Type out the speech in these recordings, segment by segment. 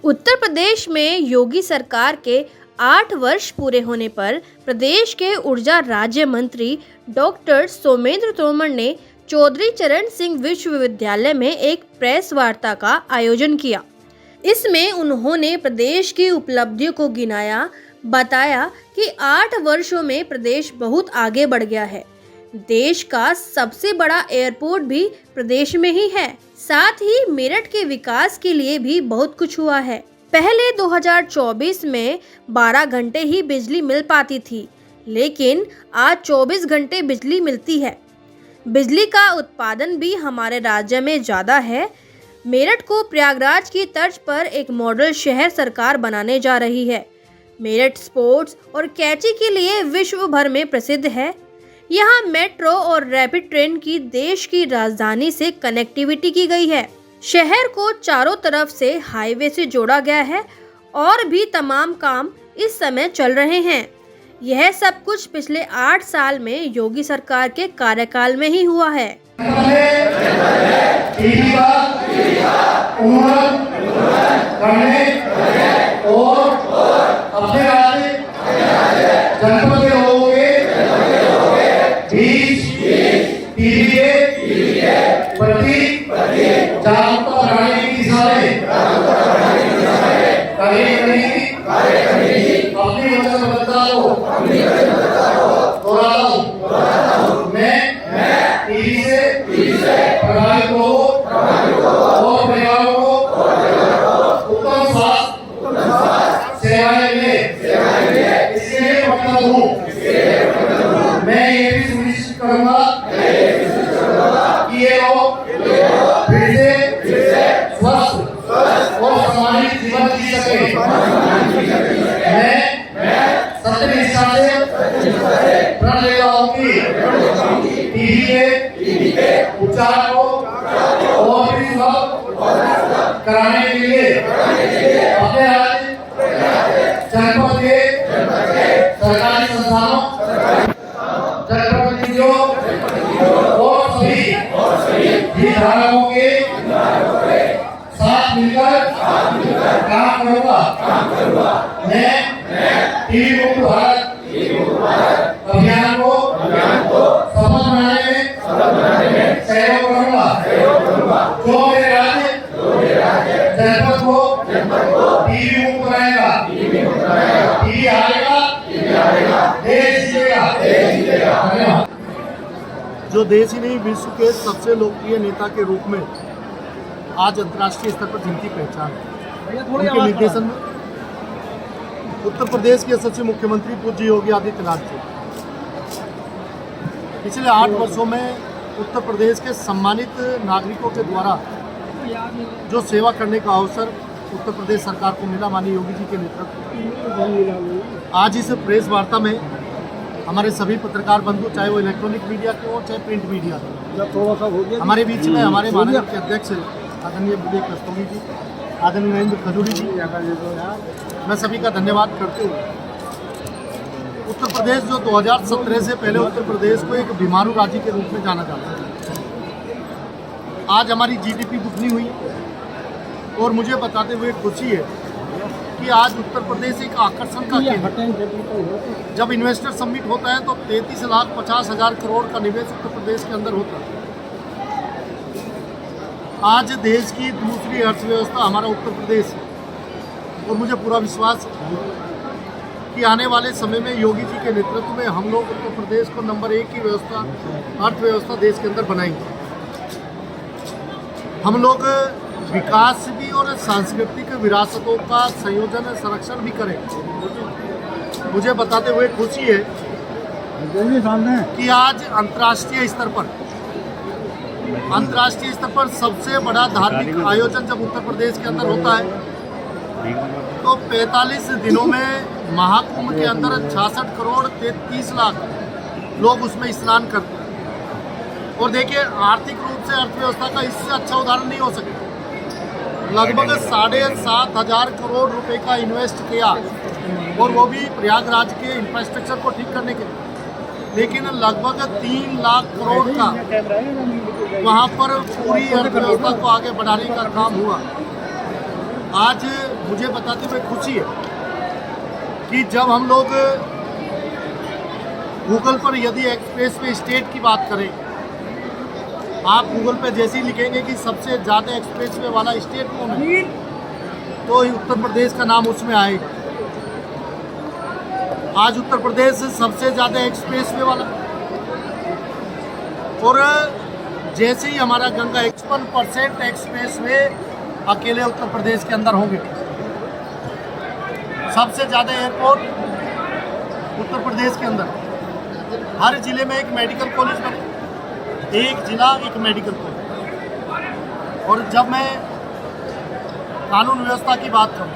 उत्तर प्रदेश में योगी सरकार के 8 वर्ष पूरे होने पर प्रदेश के ऊर्जा राज्य मंत्री डॉक्टर सोमेंद्र तोमर ने चौधरी चरण सिंह विश्वविद्यालय में एक प्रेस वार्ता का आयोजन किया। इसमें उन्होंने प्रदेश की उपलब्धियों को गिनाया, बताया कि 8 वर्षों में प्रदेश बहुत आगे बढ़ गया है। देश का सबसे बड़ा एयरपोर्ट भी प्रदेश में ही है। साथ ही मेरठ के विकास के लिए भी बहुत कुछ हुआ है। पहले 2024 में 12 घंटे ही बिजली मिल पाती थी, लेकिन आज 24 घंटे बिजली मिलती है। बिजली का उत्पादन भी हमारे राज्य में ज़्यादा है। मेरठ को प्रयागराज की तर्ज पर एक मॉडल शहर सरकार बनाने जा रही है। मेरठ स्पोर्ट्स और कैची के लिए विश्व भर में प्रसिद्ध है। यहाँ मेट्रो और रैपिड ट्रेन की देश की राजधानी से कनेक्टिविटी की गई है। शहर को चारों तरफ से हाईवे से जोड़ा गया है और भी तमाम काम इस समय चल रहे हैं। यह सब कुछ पिछले 8 साल में योगी सरकार के कार्यकाल में ही हुआ है। मैं ये भी सुनिश्चित करूंगा कि ये लोग फिर से स्वस्थ और सामाजिक जीवन जी सके। मैं सत्यनिष्ठा से प्रण लेता हूँ कि टीबी के उपचार को और भी सुलभ कराने के लिए अपने राज्य जनपद के सरकारी संस्थानों, जनप्रतिनिधियों और सभी हितधारकों के साथ मिलकर काम करूंगा। मैं टीबी मुक्त भारत अभियान को सफल बनाने में सहयोग करूंगा। जो मेरे राज्य जनपद को टीबी मुक्त बनाएगा, टीबी आएगा, देश जीतेगा। जो देश ही नहीं विश्व के सबसे लोकप्रिय नेता के रूप में आज अंतर्राष्ट्रीय स्तर पर जिनकी पहचान है, उनके निर्देशन में उत्तर प्रदेश के यशस्वी मुख्यमंत्री पूज्य योगी आदित्यनाथ जी पिछले 8 वर्षों में उत्तर प्रदेश के सम्मानित नागरिकों के द्वारा जो सेवा करने का अवसर उत्तर प्रदेश सरकार को मिला, माननीय योगी जी के नेतृत्व। आज इस प्रेस वार्ता में हमारे सभी पत्रकार बंधु, चाहे वो इलेक्ट्रॉनिक मीडिया के हो चाहे प्रिंट मीडिया के, हमारे बीच में हमारे माननीय के अध्यक्ष आदरणीय विवेक रस्तोगी जी, आदरणीय नरेंद्र खजूरी जी, मैं सभी का धन्यवाद करते हुए उत्तर प्रदेश जो 2017 से पहले उत्तर प्रदेश को एक बीमारू राज्य के रूप में जाना जाता है, आज हमारी जीडीपी दुगनी हुई और मुझे बताते हुए खुशी है कि आज उत्तर प्रदेश एक आकर्षण का केंद्र। जब इन्वेस्टर समिट होता है तो 33,50,000 करोड़ का निवेश उत्तर प्रदेश के अंदर होता है। आज देश की दूसरी अर्थव्यवस्था हमारा उत्तर प्रदेश है और मुझे पूरा विश्वास है कि आने वाले समय में योगी जी के नेतृत्व में हम लोग उत्तर प्रदेश को नंबर 1 की अर्थव्यवस्था देश के अंदर बनाएंगे। हम लोग विकास भी और सांस्कृतिक विरासतों का संयोजन संरक्षण भी करें। मुझे बताते हुए खुशी है कि आज अंतर्राष्ट्रीय स्तर पर सबसे बड़ा धार्मिक आयोजन जब उत्तर प्रदेश के अंदर होता है तो 45 दिनों में महाकुंभ के अंदर 66 करोड़ 33 लाख लोग उसमें स्नान करते हैं। और देखिए, आर्थिक रूप से अर्थव्यवस्था का इससे अच्छा उदाहरण नहीं हो सकता। लगभग 7,500 करोड़ रुपए का इन्वेस्ट किया और वो भी प्रयागराज के इंफ्रास्ट्रक्चर को ठीक करने के लिए, लेकिन लगभग 3 लाख करोड़ का वहाँ पर पूरी अर्थव्यवस्था को आगे बढ़ाने का काम हुआ। आज मुझे बताते हुए खुशी है कि जब हम लोग गूगल पर यदि एक्सप्रेस वे स्टेट की बात करें, आप गूगल पे जैसे ही लिखेंगे कि सबसे ज़्यादा एक्सप्रेस वे वाला स्टेट कौन है, तो उत्तर प्रदेश का नाम उसमें आएगा। आज उत्तर प्रदेश सबसे ज़्यादा एक्सप्रेस वे वाला, और जैसे ही हमारा गंगा 55% एक्सप्रेस वे अकेले उत्तर प्रदेश के अंदर होंगे। सबसे ज़्यादा एयरपोर्ट उत्तर प्रदेश के अंदर, हर जिले में एक मेडिकल कॉलेज बने, एक जिला एक मेडिकल कॉलेज। और जब मैं कानून व्यवस्था की बात करूं,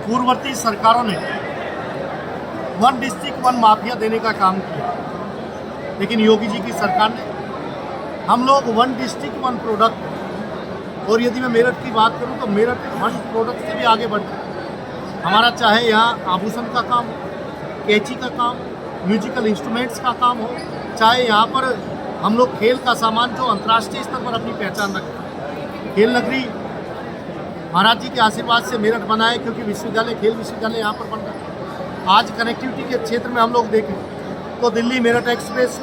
पूर्ववर्ती सरकारों ने वन डिस्ट्रिक्ट वन माफिया देने का काम किया, लेकिन योगी जी की सरकार ने हम लोग वन डिस्ट्रिक्ट वन प्रोडक्ट, और यदि मैं मेरठ की बात करूं तो मेरठ वन प्रोडक्ट से भी आगे बढ़ गया। हमारा चाहे यहाँ आभूषण का काम, कैंची का काम, म्यूजिकल इंस्ट्रूमेंट्स का काम हो, चाहे यहाँ पर हम लोग खेल का सामान जो अंतर्राष्ट्रीय स्तर पर अपनी पहचान रखता है। खेल नगरी महाराज जी के आशीर्वाद से मेरठ बना है, क्योंकि विश्वविद्यालय खेल विश्वविद्यालय यहाँ पर बन रहा है। आज कनेक्टिविटी के क्षेत्र में हम लोग देखें तो दिल्ली मेरठ एक्सप्रेस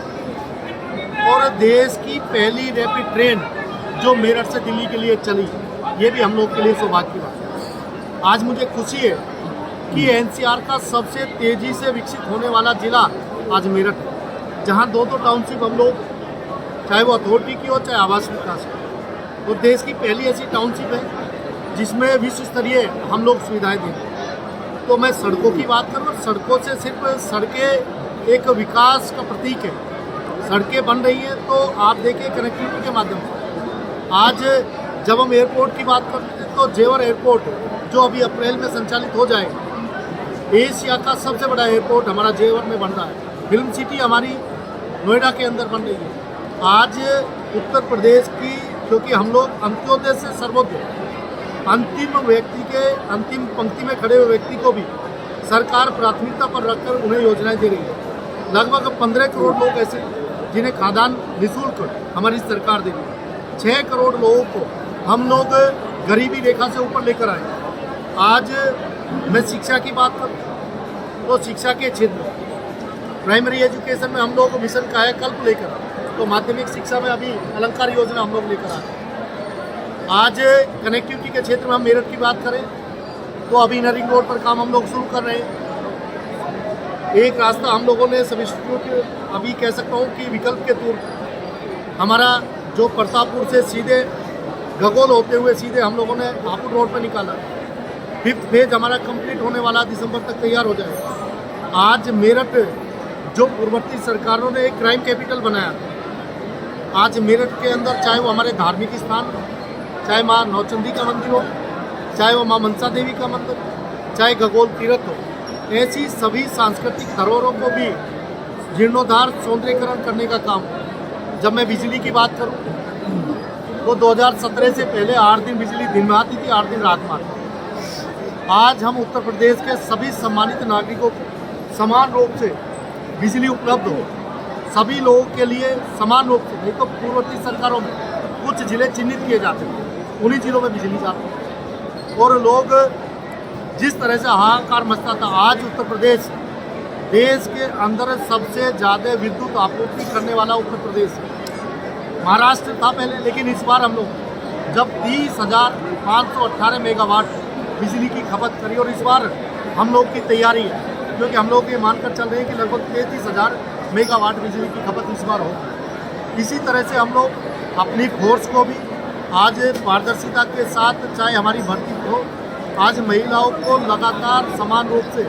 और देश की पहली रैपिड ट्रेन जो मेरठ से दिल्ली के लिए चली, ये भी हम लोग के लिए सौभाग्य की बात है। आज मुझे खुशी है कि एनसीआर का सबसे तेज़ी से विकसित होने वाला जिला आज मेरठ है, जहाँ दो टाउनशिप हम लोग, चाहे वो अथॉरिटी की हो चाहे आवास विकास की, और देश की पहली ऐसी टाउनशिप है जिसमें विश्व स्तरीय हम लोग सुविधाएं दें। तो मैं सड़कों की बात करूँ, सड़कों से सिर्फ सड़कें एक विकास का प्रतीक है। सड़कें बन रही हैं तो आप देखिए कनेक्टिविटी के माध्यम से। आज जब हम एयरपोर्ट की बात करते हैं तो जेवर एयरपोर्ट जो अभी अप्रैल में संचालित हो जाएगा, एशिया का सबसे बड़ा एयरपोर्ट हमारा जेवर में बन रहा है। फिल्म सिटी हमारी नोएडा के अंदर बन रही है। आज उत्तर प्रदेश की, क्योंकि हम लोग अंत्योदय से सर्वोदय, अंतिम व्यक्ति के अंतिम पंक्ति में खड़े हुए व्यक्ति को भी सरकार प्राथमिकता पर रखकर उन्हें योजनाएं दे रही है। लगभग 15 करोड़ लोग ऐसे जिन्हें खाद्यान्न निःशुल्क हमारी सरकार दे रही है। 6 करोड़ लोगों को हम लोग गरीबी रेखा से ऊपर लेकर आए। आज मैं शिक्षा की बात करूँ तो शिक्षा के क्षेत्र प्राइमरी एजुकेशन में हम लोग मिशन कायाकल्प लेकर, तो माध्यमिक शिक्षा में अभी अलंकार योजना हम लोग लेकर आए। आज कनेक्टिविटी के क्षेत्र में हम मेरठ की बात करें तो अभी नरिंग रोड पर काम हम लोग शुरू कर रहे हैं। एक रास्ता हम लोगों ने सब्स्टिट्यूट, अभी कह सकता हूँ कि विकल्प के तौर हमारा जो प्रतापपुर से सीधे गगोल होते हुए सीधे हम लोगों ने हापुड़ रोड पर निकाला। 5th फेज हमारा कंप्लीट होने वाला, दिसंबर तक तैयार हो जाएगा। आज मेरठ जो पूर्ववर्ती सरकारों ने एक क्राइम कैपिटल बनाया, आज मेरठ के अंदर चाहे वो हमारे धार्मिक स्थान, चाहे माँ नौचंदी का मंदिर हो, चाहे वो माँ मनसा देवी का मंदिर, चाहे गगोल तीर्थ हो, ऐसी सभी सांस्कृतिक धरोहरों को भी जीर्णोद्धार सौंदर्यीकरण करने का काम। जब मैं बिजली की बात करूं तो 2017 से पहले 8 दिन बिजली दिन में आती थी, 8 दिन रात में आती थी। आज हम उत्तर प्रदेश के सभी सम्मानित नागरिकों को समान रूप से बिजली उपलब्ध हो, सभी लोगों के लिए समान रूप से। नहीं तो पूर्ववर्ती सरकारों में कुछ जिले चिन्हित किए जाते थे, उन्हीं जिलों में बिजली जाती थी और लोग जिस तरह से हाहाकार मचता था। आज उत्तर प्रदेश देश के अंदर सबसे ज़्यादा विद्युत आपूर्ति करने वाला उत्तर प्रदेश है। महाराष्ट्र था पहले, लेकिन इस बार हम लोग जब 30,518 मेगावाट बिजली की खपत करी, और इस बार हम लोग की तैयारी है, क्योंकि हम लोग ये मानकर चल रहे हैं कि लगभग 33,000 मेगावाट बिजली की खपत इस बार हो। इसी तरह से हम लोग अपनी फोर्स को भी आज पारदर्शिता के साथ, चाहे हमारी भर्ती हो, आज महिलाओं को लगातार समान रूप से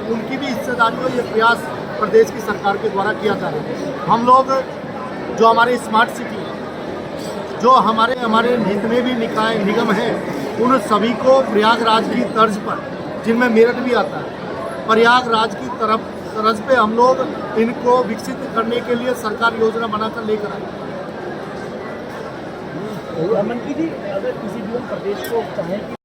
उनकी भी हिस्सेदारी हो, ये प्रयास प्रदेश की सरकार के द्वारा किया जा रहा है। हम लोग जो हमारे स्मार्ट सिटी, जो हमारे जितने भी निकाय निगम हैं, उन सभी को प्रयागराज की तर्ज पर, जिनमें मेरठ भी आता है, प्रयागराज की तर्ज पे हम लोग इनको विकसित करने के लिए सरकार योजना बनाकर लेकर आई। मंत्री जी, अगर किसी भी प्रदेश को चाहें कि